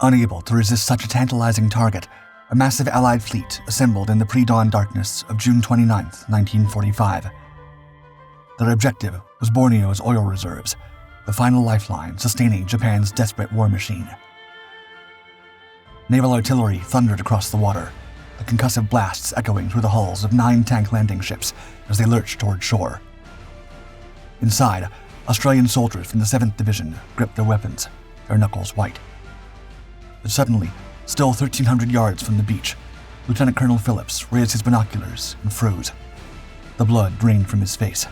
Unable to resist such a tantalizing target, a massive Allied fleet assembled in the pre-dawn darkness of June 29, 1945. Their objective was Borneo's oil reserves, the final lifeline sustaining Japan's desperate war machine. Naval artillery thundered across the water, the concussive blasts echoing through the hulls of 9 tank landing ships as they lurched toward shore. Inside, Australian soldiers from the 7th Division gripped their weapons, their knuckles white. But suddenly, still 1,300 yards from the beach, Lieutenant Colonel Phillips raised his binoculars and froze. The blood drained from his face.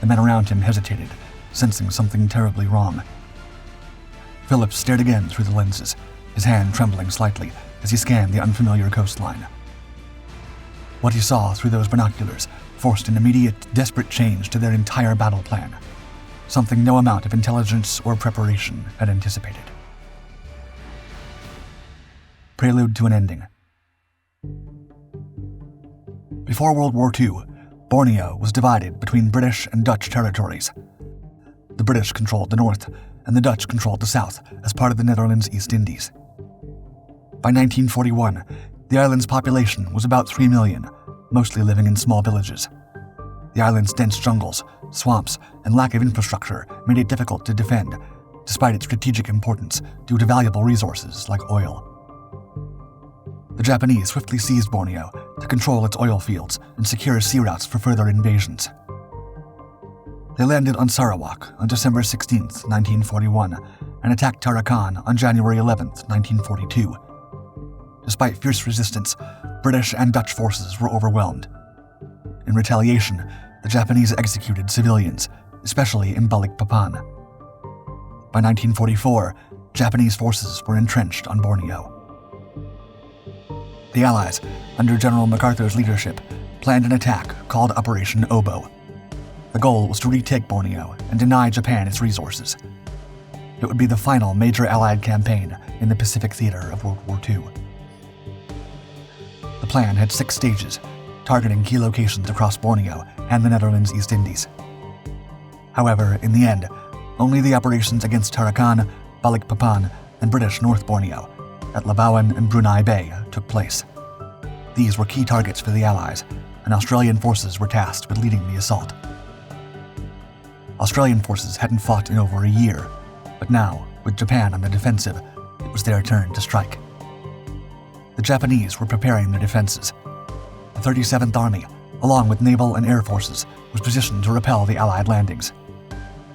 The men around him hesitated, sensing something terribly wrong. Phillips stared again through the lenses, his hand trembling slightly as he scanned the unfamiliar coastline. What he saw through those binoculars forced an immediate, desperate change to their entire battle plan, something no amount of intelligence or preparation had anticipated. Prelude to an ending. Before World War II, Borneo was divided between British and Dutch territories. The British controlled the north, and the Dutch controlled the south as part of the Netherlands East Indies. By 1941, the island's population was about 3 million, mostly living in small villages. The island's dense jungles, swamps, and lack of infrastructure made it difficult to defend, despite its strategic importance due to valuable resources like oil. The Japanese swiftly seized Borneo to control its oil fields and secure sea routes for further invasions. They landed on Sarawak on December 16, 1941, and attacked Tarakan on January 11, 1942. Despite fierce resistance, British and Dutch forces were overwhelmed. In retaliation, the Japanese executed civilians, especially in Balikpapan. By 1944, Japanese forces were entrenched on Borneo. The Allies, under General MacArthur's leadership, planned an attack called Operation Oboe. The goal was to retake Borneo and deny Japan its resources. It would be the final major Allied campaign in the Pacific theater of World War II. The plan had 6 stages, targeting key locations across Borneo and the Netherlands East Indies. However, in the end, only the operations against Tarakan, Balikpapan, and British North Borneo, at Labuan and Brunei Bay, took place. These were key targets for the Allies, and Australian forces were tasked with leading the assault. Australian forces hadn't fought in over a year, but now, with Japan on the defensive, it was their turn to strike. The Japanese were preparing their defenses. The 37th Army, along with naval and air forces, was positioned to repel the Allied landings.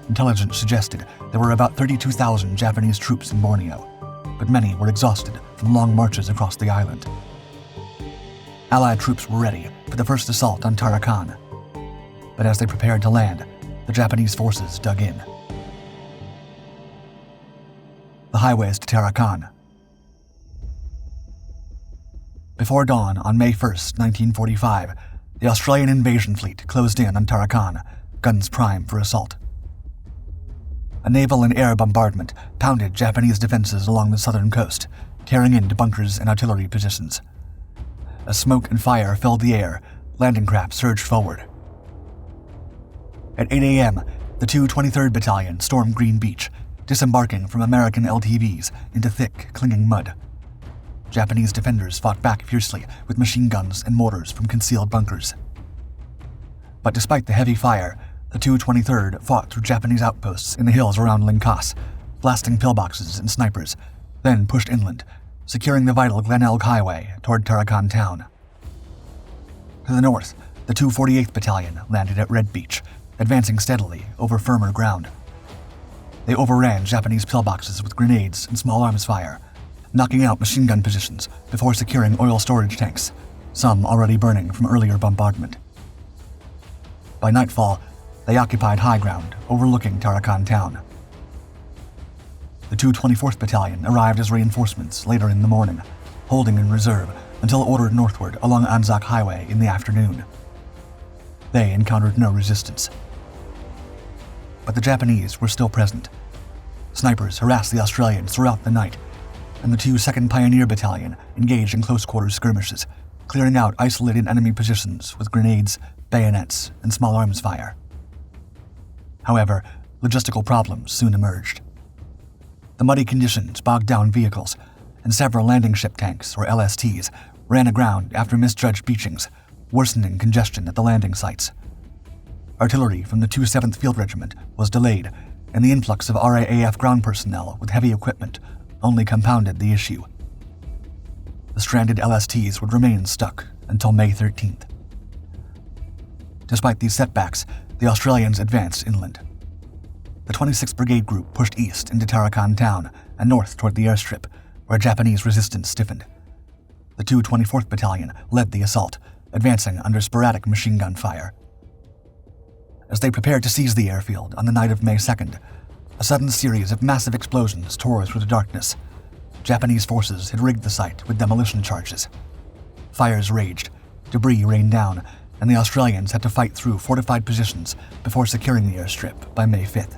Intelligence suggested there were about 32,000 Japanese troops in Borneo, but many were exhausted from long marches across the island. Allied troops were ready for the first assault on Tarakan, but as they prepared to land, the Japanese forces dug in. The highways to Tarakan. Before dawn on May 1, 1945, the Australian invasion fleet closed in on Tarakan, guns prime for assault. A naval and air bombardment pounded Japanese defenses along the southern coast, tearing into bunkers and artillery positions. As smoke and fire filled the air, landing craft surged forward. At 8 a.m., the 223rd Battalion stormed Green Beach, disembarking from American LTVs into thick, clinging mud. Japanese defenders fought back fiercely with machine guns and mortars from concealed bunkers. But despite the heavy fire, the 223rd fought through Japanese outposts in the hills around Linkas, blasting pillboxes and snipers, then pushed inland, securing the vital Glen Elg Highway toward Tarakan town. To the north, the 248th Battalion landed at Red Beach, advancing steadily over firmer ground. They overran Japanese pillboxes with grenades and small arms fire, knocking out machine gun positions before securing oil storage tanks, some already burning from earlier bombardment. By nightfall, they occupied high ground overlooking Tarakan town. The 224th Battalion arrived as reinforcements later in the morning, holding in reserve until ordered northward along Anzac Highway in the afternoon. They encountered no resistance. But the Japanese were still present. Snipers harassed the Australians throughout the night, and the 2nd Pioneer Battalion engaged in close-quarters skirmishes, clearing out isolated enemy positions with grenades, bayonets, and small arms fire. However, logistical problems soon emerged. The muddy conditions bogged down vehicles, and several landing ship tanks, or LSTs, ran aground after misjudged beachings, worsening congestion at the landing sites. Artillery from the 207th Field Regiment was delayed, and the influx of RAAF ground personnel with heavy equipment only compounded the issue. The stranded LSTs would remain stuck until May 13th. Despite these setbacks, the Australians advanced inland. The 26th Brigade Group pushed east into Tarakan town and north toward the airstrip, where Japanese resistance stiffened. The 224th Battalion led the assault, advancing under sporadic machine gun fire. As they prepared to seize the airfield on the night of May 2nd, a sudden series of massive explosions tore through the darkness. Japanese forces had rigged the site with demolition charges. Fires raged, debris rained down, and the Australians had to fight through fortified positions before securing the airstrip by May 5th.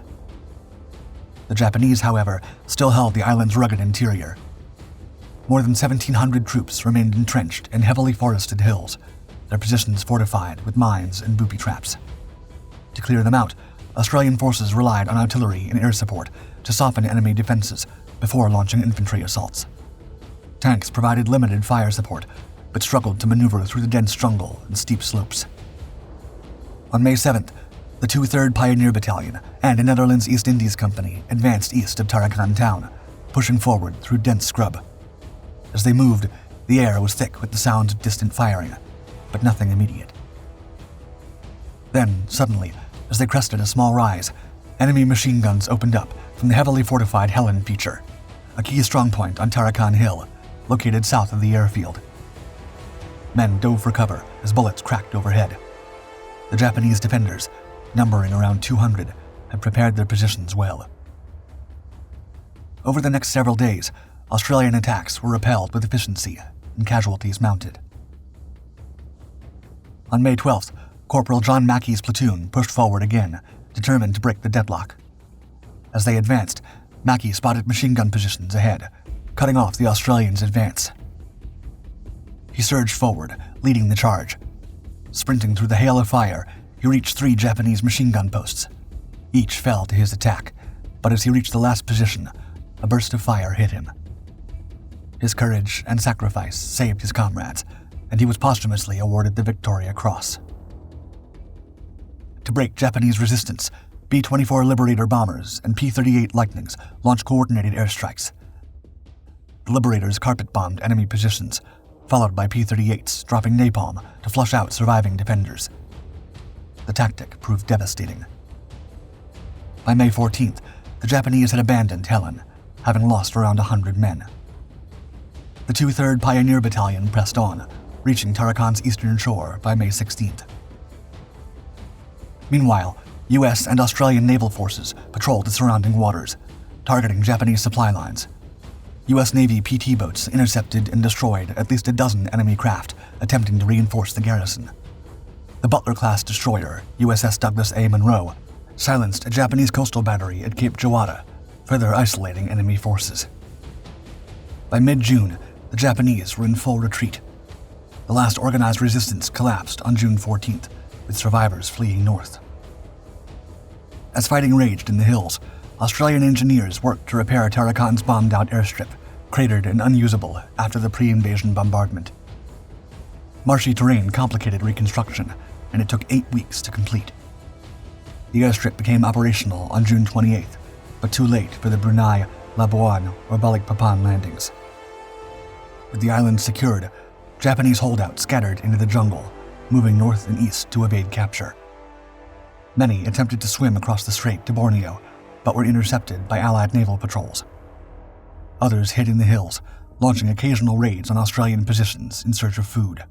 The Japanese, however, still held the island's rugged interior. More than 1,700 troops remained entrenched in heavily forested hills, their positions fortified with mines and booby traps. To clear them out, Australian forces relied on artillery and air support to soften enemy defenses before launching infantry assaults. Tanks provided limited fire support, but struggled to maneuver through the dense jungle and steep slopes. On May 7th, the 2/3rd Pioneer Battalion and a Netherlands East Indies Company advanced east of Tarakan town, pushing forward through dense scrub. As they moved, the air was thick with the sound of distant firing, but nothing immediate. Then, suddenly, as they crested a small rise, enemy machine guns opened up from the heavily fortified Helen Feature, a key strongpoint on Tarakan Hill, located south of the airfield. Men dove for cover as bullets cracked overhead. The Japanese defenders, numbering around 200, had prepared their positions well. Over the next several days, Australian attacks were repelled with efficiency and casualties mounted. On May 12th, Corporal John Mackey's platoon pushed forward again, determined to break the deadlock. As they advanced, Mackey spotted machine gun positions ahead, cutting off the Australians' advance. He surged forward, leading the charge. Sprinting through the hail of fire, he reached 3 Japanese machine gun posts. Each fell to his attack, but as he reached the last position, a burst of fire hit him. His courage and sacrifice saved his comrades, and he was posthumously awarded the Victoria Cross. To break Japanese resistance, B-24 Liberator bombers and P-38 Lightnings launched coordinated airstrikes. The Liberators carpet-bombed enemy positions, followed by P-38s dropping napalm to flush out surviving defenders. The tactic proved devastating. By May 14th, the Japanese had abandoned Helen, having lost around 100 men. The 2/3rd Pioneer Battalion pressed on, reaching Tarakan's eastern shore by May 16th. Meanwhile, U.S. and Australian naval forces patrolled the surrounding waters, targeting Japanese supply lines. U.S. Navy PT boats intercepted and destroyed at least a dozen enemy craft attempting to reinforce the garrison. The Butler-class destroyer, USS Douglas A. Monroe, silenced a Japanese coastal battery at Cape Jawada, further isolating enemy forces. By mid-June, the Japanese were in full retreat. The last organized resistance collapsed on June 14th, with survivors fleeing north. As fighting raged in the hills, Australian engineers worked to repair Tarakan's bombed-out airstrip, cratered and unusable after the pre-invasion bombardment. Marshy terrain complicated reconstruction, and it took 8 weeks to complete. The airstrip became operational on June 28th, but too late for the Brunei, Labuan, or Balikpapan landings. With the island secured, Japanese holdouts scattered into the jungle, moving north and east to evade capture. Many attempted to swim across the strait to Borneo, but were intercepted by Allied naval patrols. Others hid in the hills, launching occasional raids on Australian positions in search of food.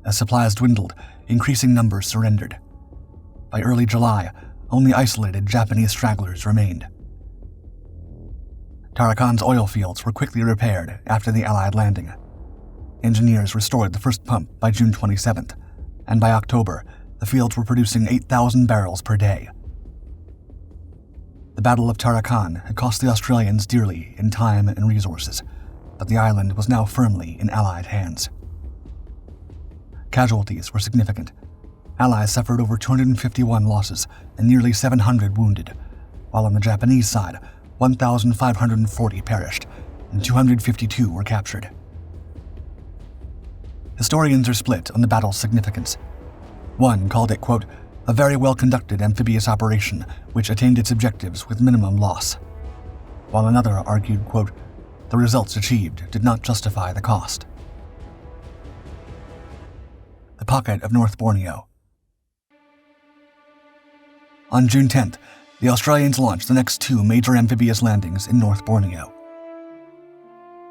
As supplies dwindled, increasing numbers surrendered. By early July, only isolated Japanese stragglers remained. Tarakan's oil fields were quickly repaired after the Allied landing. Engineers restored the first pump by June 27th, and by October, the fields were producing 8,000 barrels per day. The Battle of Tarakan had cost the Australians dearly in time and resources, but the island was now firmly in Allied hands. Casualties were significant. Allies suffered over 251 losses and nearly 700 wounded, while on the Japanese side, 1,540 perished, and 252 were captured. Historians are split on the battle's significance. One called it, quote, a very well-conducted amphibious operation which attained its objectives with minimum loss, while another argued, quote, the results achieved did not justify the cost. The Pocket of North Borneo. On June 10th, the Australians launched the next two major amphibious landings in North Borneo.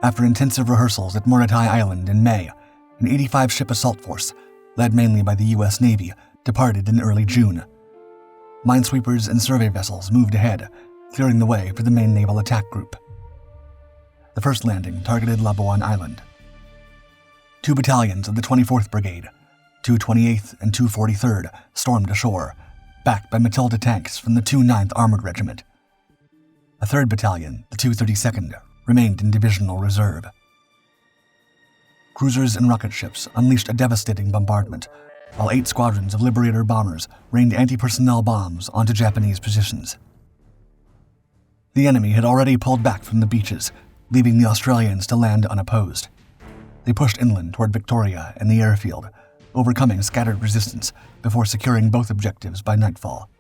After intensive rehearsals at Morotai Island in May, an 85-ship assault force, led mainly by the U.S. Navy, departed in early June. Minesweepers and survey vessels moved ahead, clearing the way for the main naval attack group. The first landing targeted Labuan Island. 2 battalions of the 24th Brigade, 228th and 243rd, stormed ashore, backed by Matilda tanks from the 29th Armored Regiment. A 3rd battalion, the 232nd, remained in divisional reserve. Cruisers and rocket ships unleashed a devastating bombardment, while 8 squadrons of Liberator bombers rained anti-personnel bombs onto Japanese positions. The enemy had already pulled back from the beaches, leaving the Australians to land unopposed. They pushed inland toward Victoria and the airfield, overcoming scattered resistance before securing both objectives by nightfall.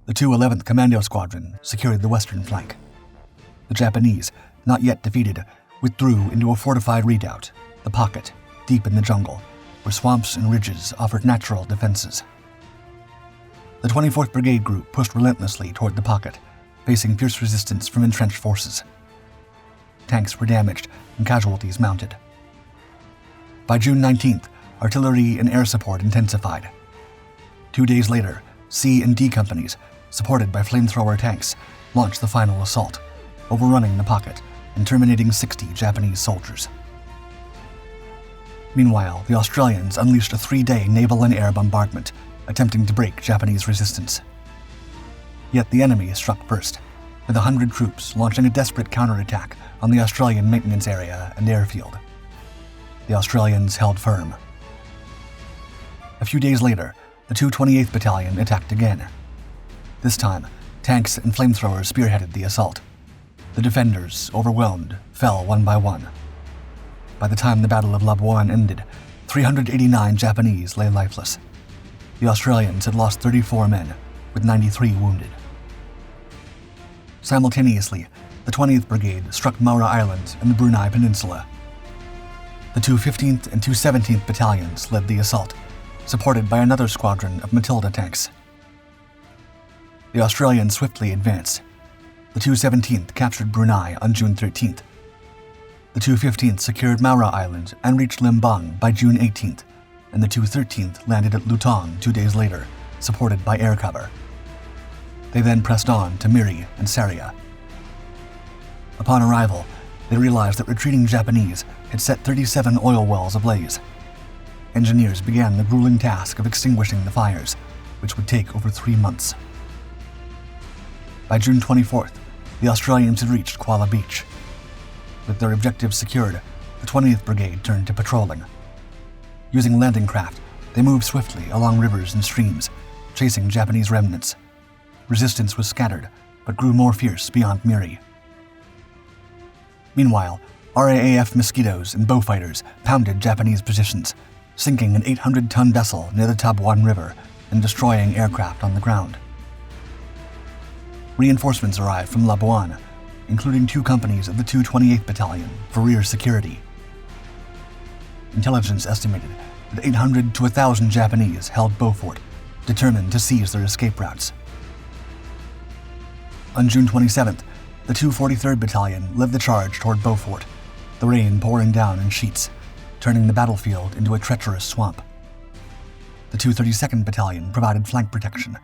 The 211th Commando Squadron secured the western flank. The Japanese, not yet defeated, withdrew into a fortified redoubt, the Pocket, deep in the jungle, where swamps and ridges offered natural defenses. The 24th Brigade Group pushed relentlessly toward the Pocket, facing fierce resistance from entrenched forces. Tanks were damaged and casualties mounted. By June 19th, artillery and air support intensified. 2 days later, C and D companies, supported by flamethrower tanks, launched the final assault, overrunning the Pocket and terminating 60 Japanese soldiers. Meanwhile, the Australians unleashed a 3-day naval and air bombardment, attempting to break Japanese resistance. Yet the enemy struck first, with 100 troops launching a desperate counterattack on the Australian maintenance area and airfield. The Australians held firm. A few days later, the 228th Battalion attacked again. This time, tanks and flamethrowers spearheaded the assault. The defenders, overwhelmed, fell one by one. By the time the Battle of Labuan ended, 389 Japanese lay lifeless. The Australians had lost 34 men, with 93 wounded. Simultaneously, the 20th Brigade struck Maura Island and the Brunei Peninsula. The 215th and 217th Battalions led the assault, supported by another squadron of Matilda tanks. The Australians swiftly advanced. The 217th captured Brunei on June 13th. The 215th secured Maura Island and reached Limbang by June 18th, and the 213th landed at Lutong 2 days later, supported by air cover. They then pressed on to Miri and Saria. Upon arrival, they realized that retreating Japanese had set 37 oil wells ablaze. Engineers began the grueling task of extinguishing the fires, which would take over 3 months. By June 24th, the Australians had reached Kuala Beach. With their objectives secured, the 20th Brigade turned to patrolling. Using landing craft, they moved swiftly along rivers and streams, chasing Japanese remnants. Resistance was scattered, but grew more fierce beyond Miri. Meanwhile, RAAF Mosquitoes and Beaufighters pounded Japanese positions, sinking an 800-ton vessel near the Tabuan River and destroying aircraft on the ground. Reinforcements arrived from Labuan, including 2 companies of the 228th Battalion for rear security. Intelligence estimated that 800 to 1,000 Japanese held Beaufort, determined to seize their escape routes. On June 27th, the 243rd Battalion led the charge toward Beaufort, the rain pouring down in sheets, turning the battlefield into a treacherous swamp. The 232nd Battalion provided flank protection,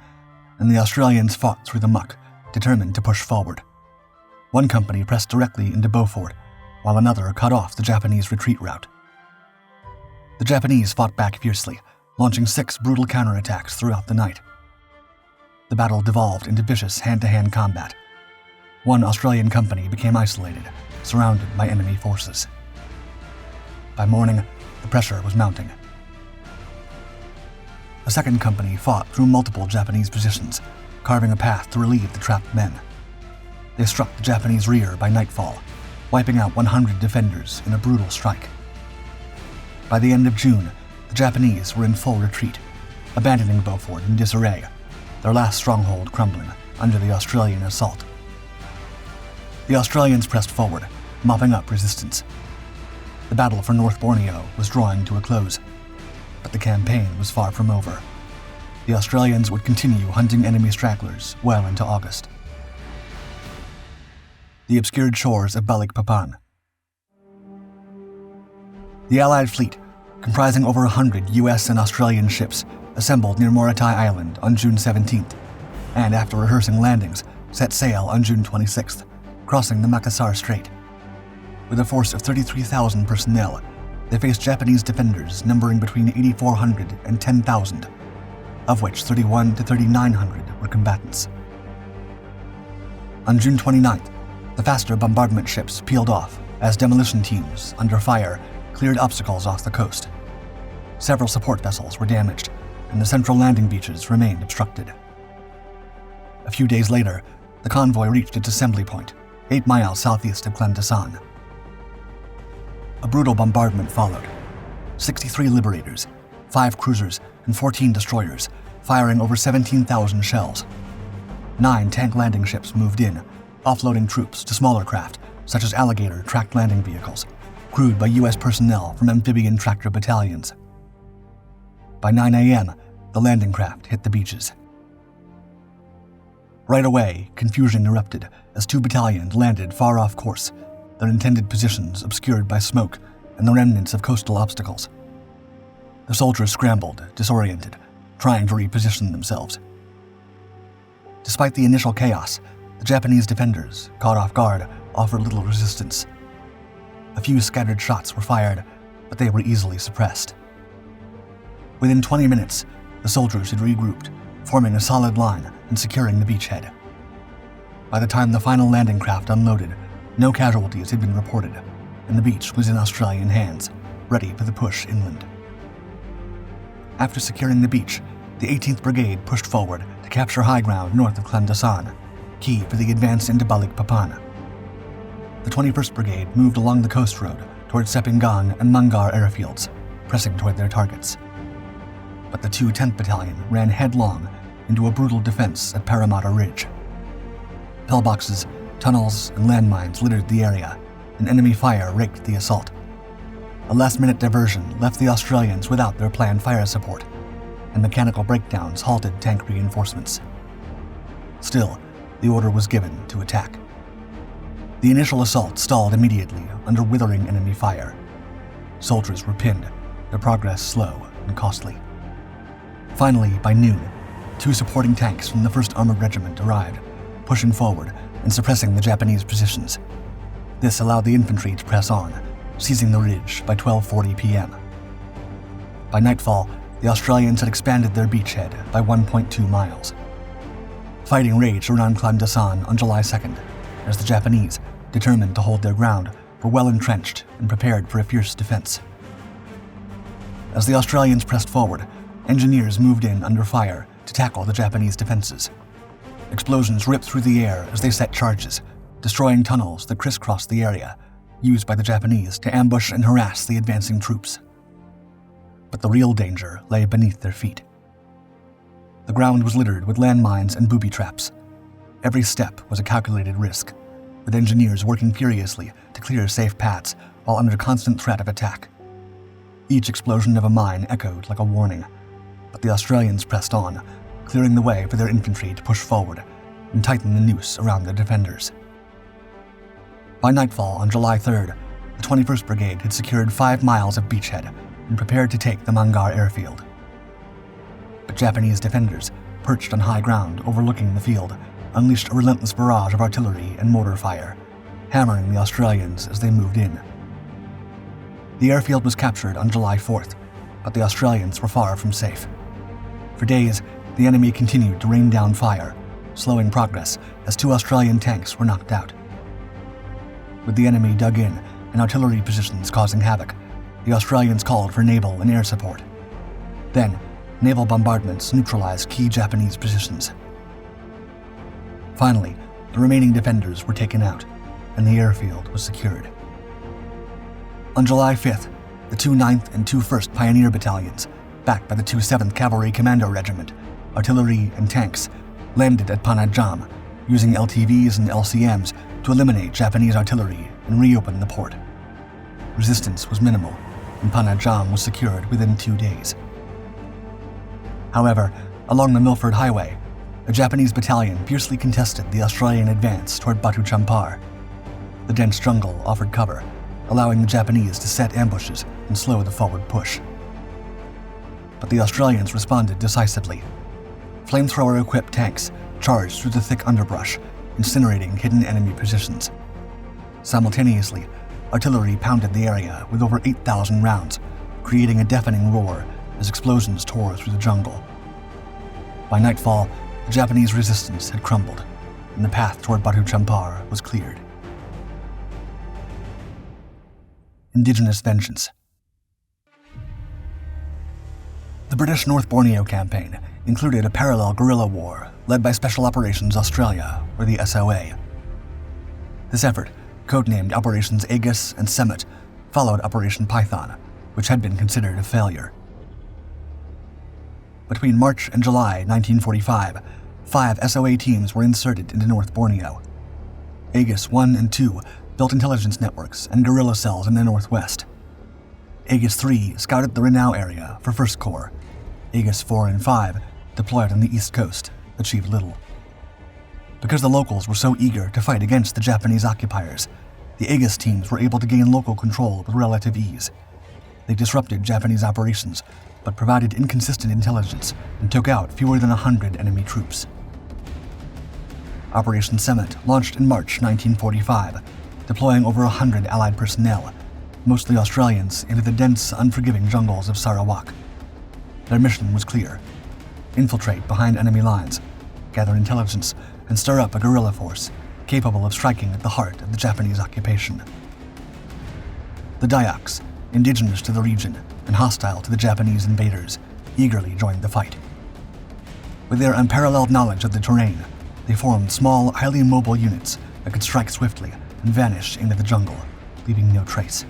and the Australians fought through the muck, determined to push forward. One company pressed directly into Beaufort, while another cut off the Japanese retreat route. The Japanese fought back fiercely, launching 6 brutal counterattacks throughout the night. The battle devolved into vicious hand-to-hand combat. One Australian company became isolated, surrounded by enemy forces. By morning, the pressure was mounting. A second company fought through multiple Japanese positions, carving a path to relieve the trapped men. They struck the Japanese rear by nightfall, wiping out 100 defenders in a brutal strike. By the end of June, the Japanese were in full retreat, abandoning Beaufort in disarray, their last stronghold crumbling under the Australian assault. The Australians pressed forward, mopping up resistance. The battle for North Borneo was drawing to a close, but the campaign was far from over. The Australians would continue hunting enemy stragglers well into August. The obscured shores of Balikpapan. The Allied fleet, comprising over 100 US and Australian ships, assembled near Morotai Island on June 17th, and after rehearsing landings, set sail on June 26th, crossing the Makassar Strait. With a force of 33,000 personnel, they faced Japanese defenders numbering between 8,400 and 10,000, of which 3,100 to 3,900 were combatants. On June 29th, the faster bombardment ships peeled off as demolition teams, under fire, cleared obstacles off the coast. Several support vessels were damaged, and the central landing beaches remained obstructed. A few days later, the convoy reached its assembly point, 8 miles southeast of Clandestine. A brutal bombardment followed. 63 liberators, 5 cruisers, and 14 destroyers, firing over 17,000 shells. 9 tank landing ships moved in, offloading troops to smaller craft, such as Alligator tracked landing vehicles, crewed by U.S. personnel from amphibian tractor battalions. By 9 a.m., the landing craft hit the beaches. Right away, confusion erupted as 2 battalions landed far off course, their intended positions obscured by smoke and the remnants of coastal obstacles. The soldiers scrambled, disoriented, trying to reposition themselves. Despite the initial chaos, the Japanese defenders, caught off guard, offered little resistance. A few scattered shots were fired, but they were easily suppressed. Within 20 minutes, the soldiers had regrouped, forming a solid line and securing the beachhead. By the time the final landing craft unloaded, no casualties had been reported, and the beach was in Australian hands, ready for the push inland. After securing the beach, the 18th Brigade pushed forward to capture high ground north of Clandestine, key for the advance into Balikpapan. The 21st Brigade moved along the coast road toward Sepingan and Mangar airfields, pressing toward their targets. But the 2 10th Battalion ran headlong into a brutal defense at Parramatta Ridge. Pillboxes, tunnels, and landmines littered the area, and enemy fire raked the assault. A last-minute diversion left the Australians without their planned fire support, and mechanical breakdowns halted tank reinforcements. Still, the order was given to attack. The initial assault stalled immediately under withering enemy fire. Soldiers were pinned, their progress slow and costly. Finally, by noon, 2 supporting tanks from the 1st Armored Regiment arrived, pushing forward and suppressing the Japanese positions. This allowed the infantry to press on, seizing the ridge by 12:40 p.m. By nightfall, the Australians had expanded their beachhead by 1.2 miles. Fighting raged around Clandestine on July 2nd, as the Japanese, determined to hold their ground, were well entrenched and prepared for a fierce defense. As the Australians pressed forward, engineers moved in under fire to tackle the Japanese defenses. Explosions ripped through the air as they set charges, destroying tunnels that crisscrossed the area, used by the Japanese to ambush and harass the advancing troops. But the real danger lay beneath their feet. The ground was littered with landmines and booby traps. Every step was a calculated risk, with engineers working furiously to clear safe paths while under constant threat of attack. Each explosion of a mine echoed like a warning, but the Australians pressed on, clearing the way for their infantry to push forward and tighten the noose around the defenders. By nightfall on July 3rd, the 21st Brigade had secured 5 miles of beachhead and prepared to take the Mangar airfield. But Japanese defenders, perched on high ground overlooking the field, unleashed a relentless barrage of artillery and mortar fire, hammering the Australians as they moved in. The airfield was captured on July 4th, but the Australians were far from safe. For days, the enemy continued to rain down fire, slowing progress as 2 Australian tanks were knocked out. With the enemy dug in and artillery positions causing havoc, the Australians called for naval and air support. Then, naval bombardments neutralized key Japanese positions. Finally, the remaining defenders were taken out, and the airfield was secured. On July 5th, the 2 9th and 2 1st Pioneer Battalions, backed by the 2 7th Cavalry Commando Regiment, artillery, and tanks, landed at Panajam, using LTVs and LCMs to eliminate Japanese artillery and reopen the port. Resistance was minimal, and Panajam was secured within 2 days. However, along the Milford Highway, a Japanese battalion fiercely contested the Australian advance toward Batu Campar. The dense jungle offered cover, allowing the Japanese to set ambushes and slow the forward push. But the Australians responded decisively. Flamethrower-equipped tanks charged through the thick underbrush, incinerating hidden enemy positions. Simultaneously, artillery pounded the area with over 8,000 rounds, creating a deafening roar as explosions tore through the jungle. By nightfall, the Japanese resistance had crumbled, and the path toward Batu Campar was cleared. Indigenous vengeance. The British North Borneo campaign included a parallel guerrilla war led by Special Operations Australia, or the SOA. This effort, codenamed Operations Aegis and Semet, followed Operation Python, which had been considered a failure. Between March and July 1945, 5 SOA teams were inserted into North Borneo. Aegis 1 and 2 built intelligence networks and guerrilla cells in the northwest. Aegis 3 scouted the Renau area for 1st Corps. Aegis 4 and 5 deployed on the east coast, achieved little. Because the locals were so eager to fight against the Japanese occupiers, the Aegis teams were able to gain local control with relative ease. They disrupted Japanese operations, but provided inconsistent intelligence and took out fewer than 100 enemy troops. Operation Semet launched in March 1945, deploying over 100 Allied personnel, mostly Australians, into the dense, unforgiving jungles of Sarawak. Their mission was clear: infiltrate behind enemy lines, gather intelligence, and stir up a guerrilla force capable of striking at the heart of the Japanese occupation. The Dayaks, indigenous to the region and hostile to the Japanese invaders, eagerly joined the fight. With their unparalleled knowledge of the terrain, they formed small, highly mobile units that could strike swiftly and vanish into the jungle, leaving no trace.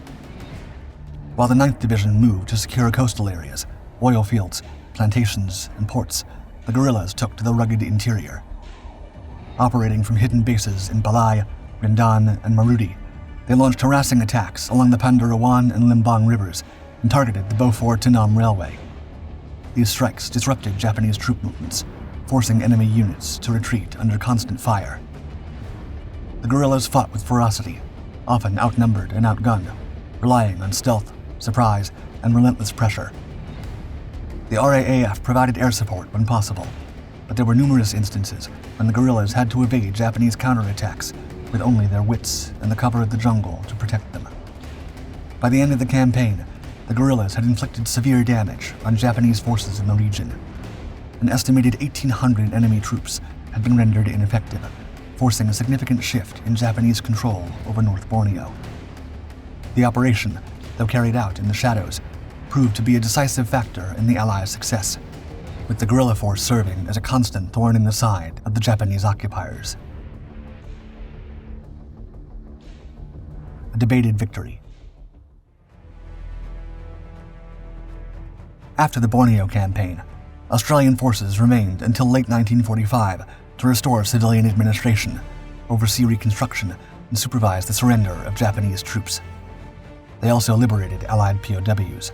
While the 9th Division moved to secure coastal areas, oil fields, plantations, and ports, the guerrillas took to the rugged interior. Operating from hidden bases in Balai, Rendan, and Marudi, they launched harassing attacks along the Pandarawan and Limbang rivers and targeted the Beaufort to Nam Railway. These strikes disrupted Japanese troop movements, forcing enemy units to retreat under constant fire. The guerrillas fought with ferocity, often outnumbered and outgunned, relying on stealth, surprise, and relentless pressure. The RAAF provided air support when possible, but there were numerous instances when the guerrillas had to evade Japanese counterattacks with only their wits and the cover of the jungle to protect them. By the end of the campaign, the guerrillas had inflicted severe damage on Japanese forces in the region. An estimated 1,800 enemy troops had been rendered ineffective, forcing a significant shift in Japanese control over North Borneo. The operation, though carried out in the shadows, proved to be a decisive factor in the Allies' success, with the guerrilla force serving as a constant thorn in the side of the Japanese occupiers. A debated victory. After the Borneo campaign, Australian forces remained until late 1945 to restore civilian administration, oversee reconstruction, and supervise the surrender of Japanese troops. They also liberated Allied POWs.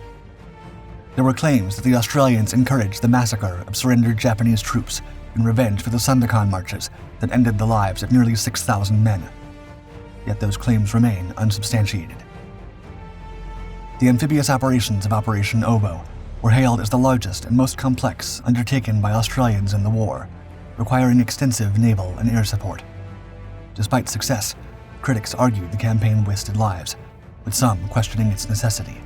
There were claims that the Australians encouraged the massacre of surrendered Japanese troops in revenge for the Sandakan marches that ended the lives of nearly 6,000 men. Yet those claims remain unsubstantiated. The amphibious operations of Operation Oboe were hailed as the largest and most complex undertaken by Australians in the war, requiring extensive naval and air support. Despite success, critics argued the campaign wasted lives, with some questioning its necessity.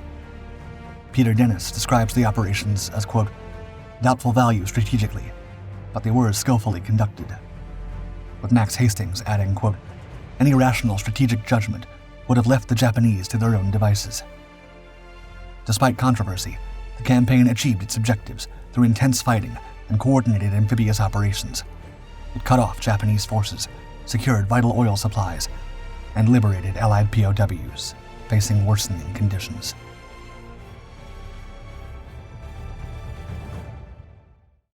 Peter Dennis describes the operations as, quote, doubtful value strategically, but they were skillfully conducted. With Max Hastings adding, quote, any rational strategic judgment would have left the Japanese to their own devices. Despite controversy, the campaign achieved its objectives through intense fighting and coordinated amphibious operations. It cut off Japanese forces, secured vital oil supplies, and liberated Allied POWs facing worsening conditions.